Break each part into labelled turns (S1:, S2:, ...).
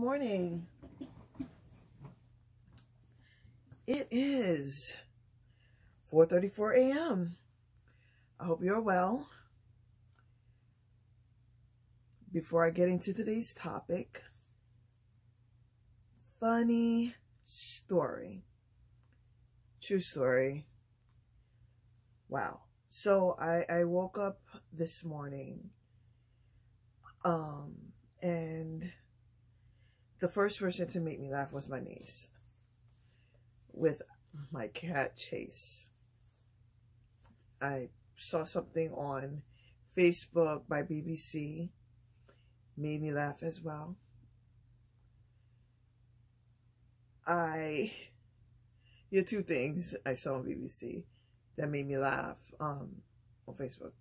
S1: morning. It is 4:34 a.m. I hope you're well. Before I get into today's topic, funny story. True story. Wow. So I woke up this morning and the first person to make me laugh was my niece with my cat Chase. I saw something on Facebook by BBC, made me laugh as well. Two things I saw on BBC that made me laugh on Facebook.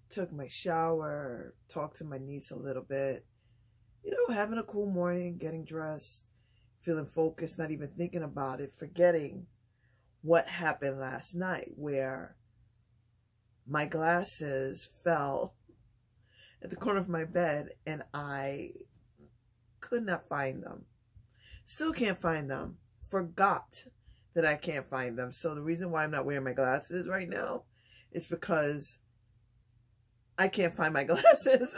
S1: Took my shower, talked to my niece a little bit, having a cool morning, getting dressed, feeling focused, not even thinking about it, forgetting what happened last night where my glasses fell at the corner of my bed and I could not find them. Still can't find them. Forgot that I can't find them. So the reason why I'm not wearing my glasses right now is because I can't find my glasses.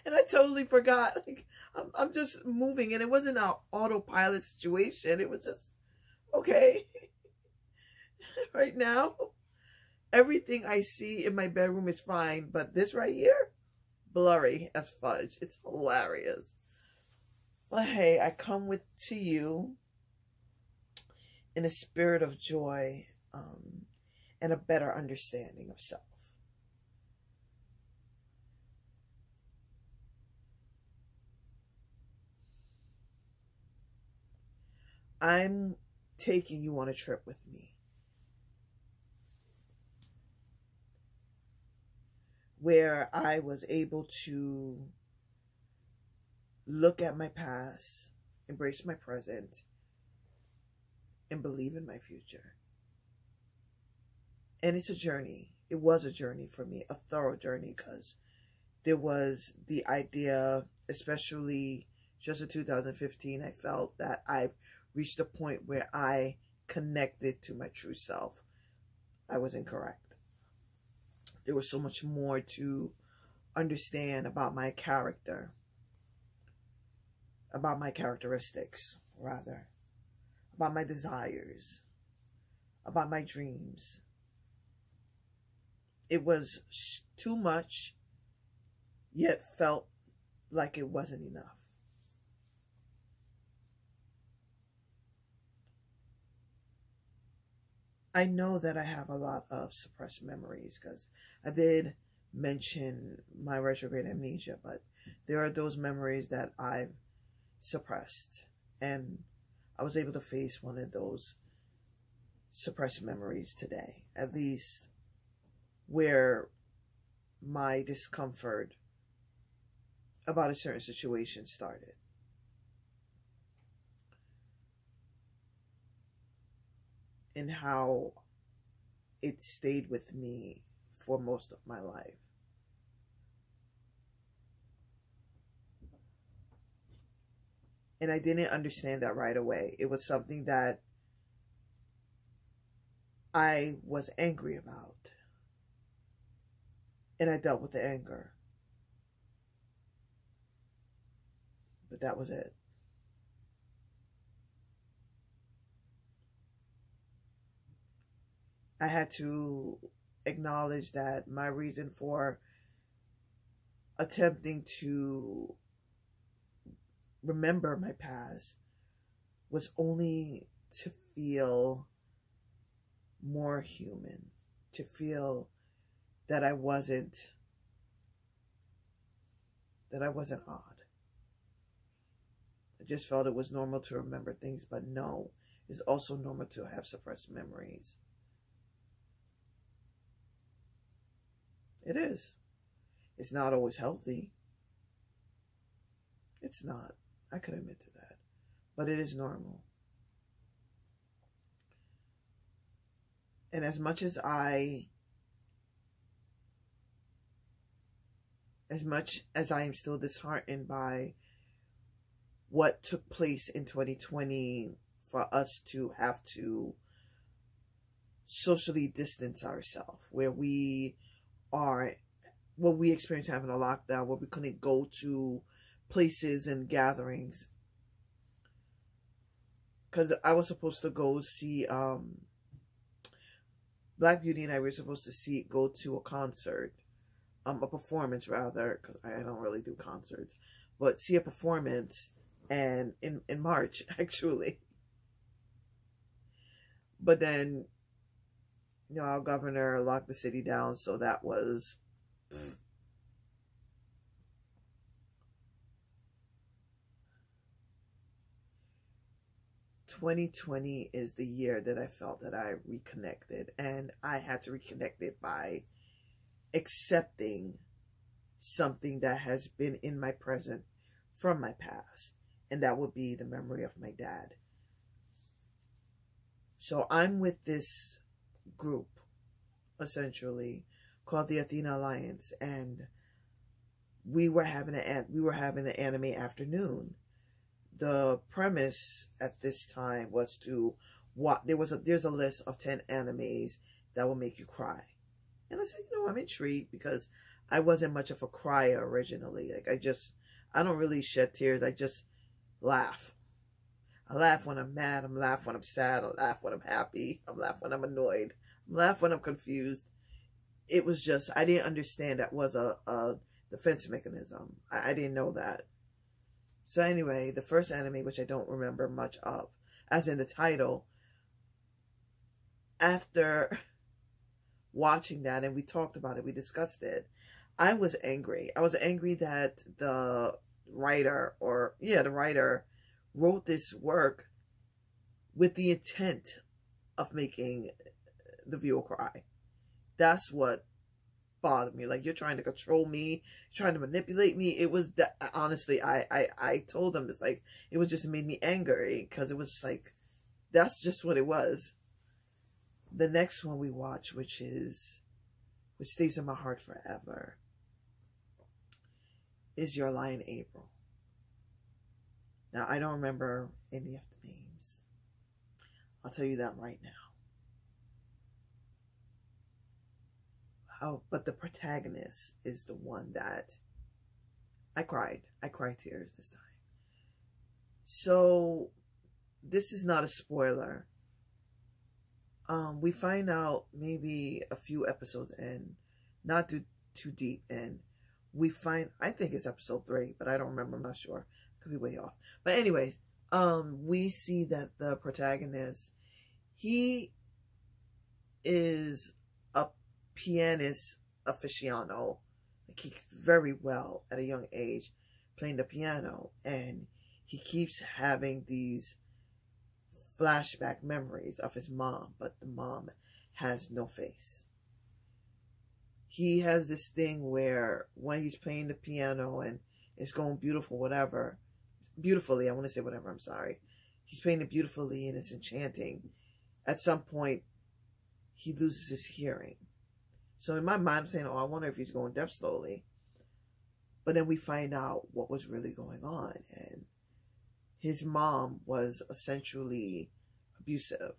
S1: And I totally forgot. Like, I'm just moving, and it wasn't an autopilot situation. It was just, okay. Right now, everything I see in my bedroom is fine, but this right here, blurry as fudge. It's hilarious. But hey, I come to you in a spirit of joy and a better understanding of self. I'm taking you on a trip with me where I was able to look at my past, embrace my present, and believe in my future. And it's a journey. It was a journey for me, a thorough journey, because there was the idea, especially just in 2015, I felt that I've reached a point where I connected to my true self. I was incorrect. There was so much more to understand about my character, about my characteristics, rather, about my desires, about my dreams. It was too much, yet felt like it wasn't enough. I know that I have a lot of suppressed memories because I did mention my retrograde amnesia, but there are those memories that I've suppressed, and I was able to face one of those suppressed memories today, at least where my discomfort about a certain situation started. And how it stayed with me for most of my life. And I didn't understand that right away. It was something that I was angry about. And I dealt with the anger. But that was it. I had to acknowledge that my reason for attempting to remember my past was only to feel more human, to feel that I wasn't odd. I just felt it was normal to remember things, but no, it's also normal to have suppressed memories. It is. It's not always healthy. It's not. I could admit to that. But it is normal. And as much as I as much as I am still disheartened by what took place in 2020 for us to have to socially distance ourselves, where we are, what we experienced having a lockdown, where we couldn't go to places and gatherings. Because I was supposed to go see, Black Beauty and I were supposed to go to a concert, a performance rather, because I don't really do concerts, but see a performance, and in March, actually. But then, you know, our governor locked the city down, so that was... 2020 is the year that I felt that I reconnected, and I had to reconnect it by accepting something that has been in my present from my past, and that would be the memory of my dad. So I'm with this group, essentially, called the Athena Alliance, and we were having an anime afternoon. The premise at this time was to watch. There's a list of 10 animes that will make you cry, and I said, you know, I'm intrigued because I wasn't much of a crier originally. Like I don't really shed tears. I just laugh. I laugh when I'm mad. I laugh when I'm sad. I laugh when I'm happy. I laugh when I'm annoyed. I laugh when I'm confused. It was just, I didn't understand that was a defense mechanism. I didn't know that. So anyway, the first anime, which I don't remember much of, as in the title, after watching that, and we talked about it, we discussed it, I was angry. I was angry that the writer wrote this work with the intent of making the viewer cry. That's what bothered me. Like, you're trying to control me, trying to manipulate me. It was that, honestly, I told them, it's like, it was just made me angry, because it was just like, that's just what it was. The next one we watch, which stays in my heart forever, is Your Lie in April. Now, I don't remember any of the names. I'll tell you that right now. But the protagonist is the one that I cried. I cried tears this time. So this is not a spoiler. We find out maybe a few episodes in, not too deep in. I think it's episode 3, but I don't remember. I'm not sure. Could be way off. But anyways, we see that the protagonist, he is a pianist aficionado. Like, he very well at a young age playing the piano, and he keeps having these flashback memories of his mom, but the mom has no face. He has this thing where when he's playing the piano and it's going beautifully, I want to say whatever, I'm sorry. He's playing it beautifully and it's enchanting. At some point, he loses his hearing. So in my mind, I'm saying, oh, I wonder if he's going deaf slowly. But then we find out what was really going on. And his mom was essentially abusive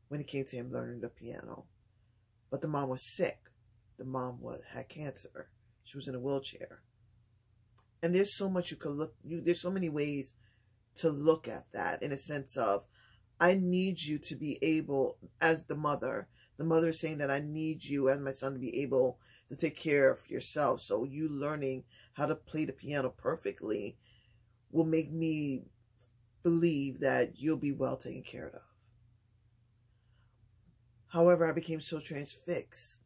S1: when it came to him learning the piano. But the mom was sick. The mom had cancer. She was in a wheelchair. And there's so much you could there's so many ways to look at that, in a sense of, I need you to be able, as the mother is saying that I need you as my son to be able to take care of yourself. So you learning how to play the piano perfectly will make me believe that you'll be well taken care of. However, I became so transfixed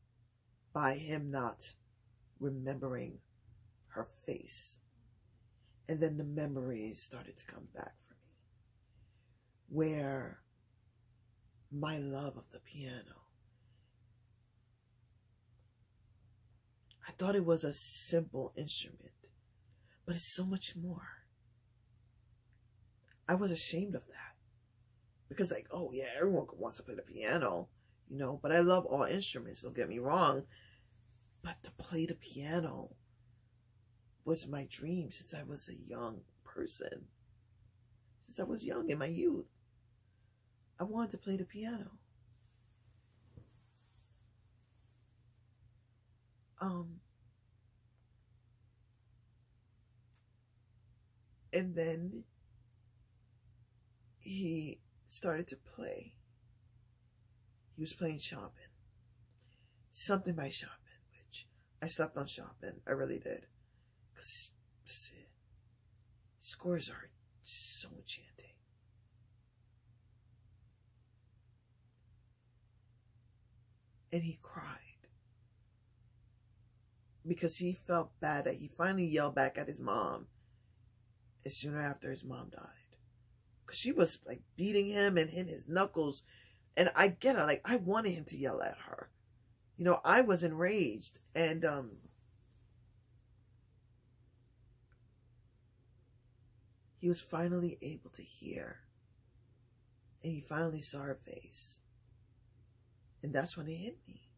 S1: by him not remembering her face. And then the memories started to come back for me, where my love of the piano, I thought it was a simple instrument, but it's so much more. I was ashamed of that, because like, oh yeah, everyone wants to play the piano, you know, but I love all instruments, don't get me wrong, but to play the piano, was my dream since I was a young person. Since I was young in my youth. I wanted to play the piano. And then he started to play. He was playing Chopin. Something by Chopin, which I slept on Chopin. I really did. Because scores are so enchanting. And he cried. Because he felt bad that he finally yelled back at his mom. And sooner after his mom died. Because she was like beating him and hitting his knuckles. And I get it. Like, I wanted him to yell at her. You know, I was enraged. And he was finally able to hear. And he finally saw her face. And that's when it hit me.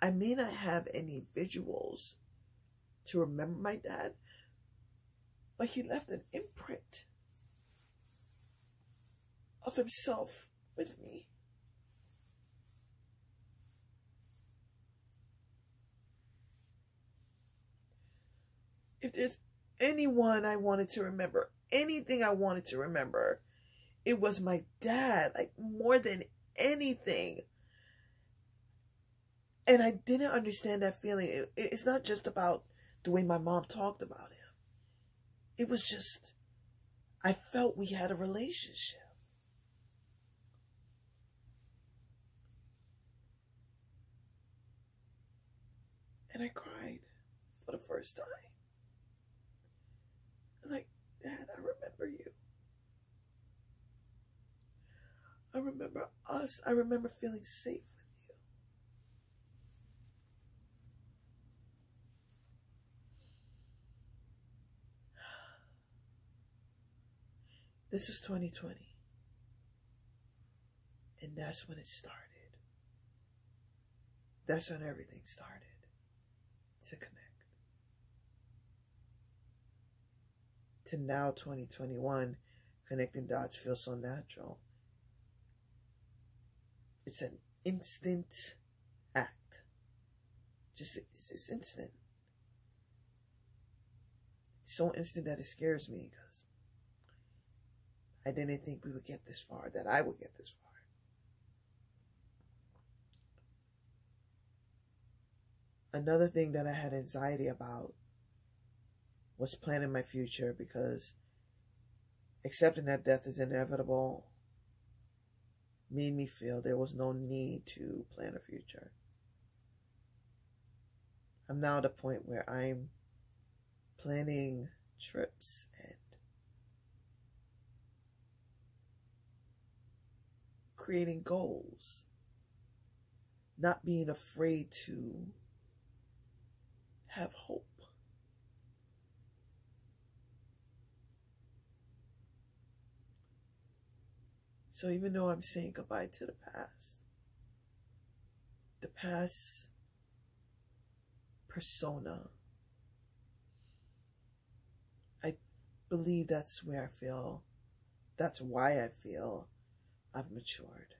S1: I may not have any visuals to remember my dad, but he left an imprint of himself with me. If there's anyone I wanted to remember, anything I wanted to remember, it was my dad, like more than anything. And I didn't understand that feeling. It's not just about the way my mom talked about him. It was just, I felt we had a relationship. And I cried for the first time. I'm like, Dad, I remember you. I remember us. I remember feeling safe with you. This was 2020. And that's when it started. That's when everything started to connect. To now, 2021, connecting dots feels so natural. It's an instant act. It's just instant. It's so instant that it scares me because I didn't think we would get this far, that I would get this far. Another thing that I had anxiety about was planning my future, because accepting that death is inevitable made me feel there was no need to plan a future. I'm now at a point where I'm planning trips and creating goals, not being afraid to have hope. So even though I'm saying goodbye to the past persona, I believe that's where I feel, that's why I feel I've matured.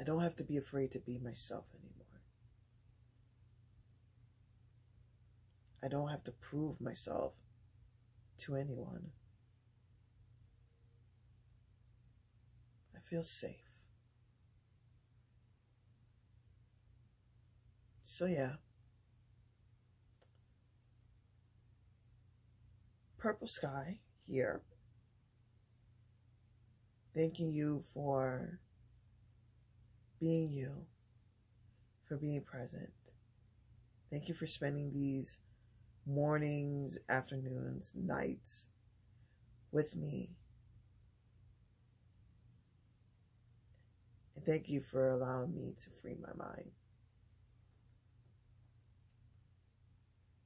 S1: I don't have to be afraid to be myself anymore. I don't have to prove myself to anyone. I feel safe. So yeah. Purple Sky here. Thanking you for being you, for being present. Thank you for spending these mornings, afternoons, nights with me. And thank you for allowing me to free my mind.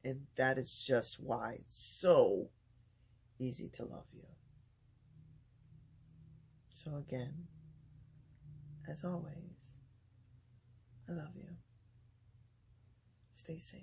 S1: And that is just why it's so easy to love you. So again, as always, I love you. Stay safe.